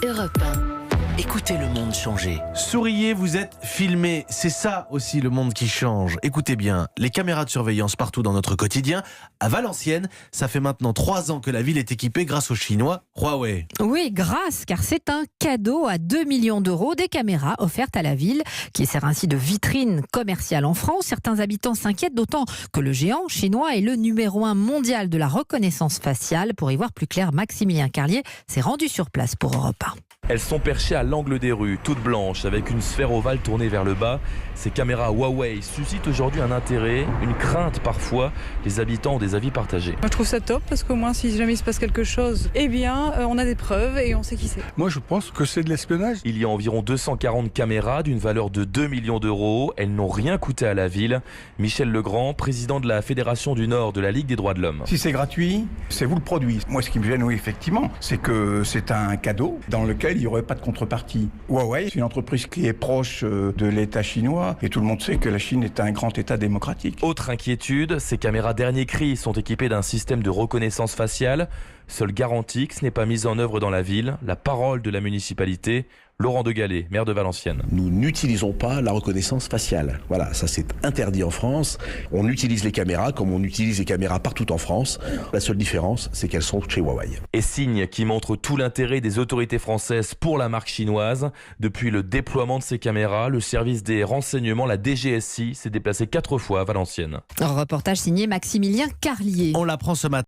Europe 1. Écoutez le monde changer. Souriez, vous êtes filmés. C'est ça aussi le monde qui change. Écoutez bien, les caméras de surveillance partout dans notre quotidien. À Valenciennes, ça fait maintenant 3 ans que la ville est équipée grâce aux Chinois Huawei. Oui, grâce, car c'est un cadeau à 2 millions d'euros des caméras offertes à la ville, qui sert ainsi de vitrine commerciale en France. Certains habitants s'inquiètent, d'autant que le géant chinois est le numéro 1 mondial de la reconnaissance faciale. Pour y voir plus clair, Maximilien Carlier s'est rendu sur place pour Europe 1. Elles sont perchées à l'angle des rues, toutes blanches, avec une sphère ovale tournée vers le bas. Ces caméras Huawei suscitent aujourd'hui un intérêt, une crainte parfois. Les habitants ont des avis partagés. Moi, je trouve ça top parce qu'au moins, si jamais il se passe quelque chose, on a des preuves et on sait qui c'est. Moi, je pense que c'est de l'espionnage. Il y a environ 240 caméras d'une valeur de 2 millions d'euros. Elles n'ont rien coûté à la ville. Michel Legrand, président de la Fédération du Nord de la Ligue des droits de l'homme. Si c'est gratuit, c'est vous le produit. Moi, ce qui me gêne, oui, effectivement, c'est que c'est un cadeau dans lequel il n'y aurait pas de contrepartie. Huawei, c'est une entreprise qui est proche de l'État chinois et tout le monde sait que la Chine est un grand État démocratique. Autre inquiétude, ces caméras dernier cri sont équipées d'un système de reconnaissance faciale. Seule garantie que ce n'est pas mis en œuvre dans la ville. La parole de la municipalité, Laurent de Gallet, maire de Valenciennes. Nous n'utilisons pas la reconnaissance faciale. Voilà, ça c'est interdit en France. On utilise les caméras comme on utilise les caméras partout en France. La seule différence, c'est qu'elles sont chez Huawei. Et signe qui montre tout l'intérêt des autorités françaises pour la marque chinoise. Depuis le déploiement de ces caméras, le service des renseignements, la DGSI, s'est déplacé 4 fois à Valenciennes. Un reportage signé Maximilien Carlier. On l'apprend ce matin.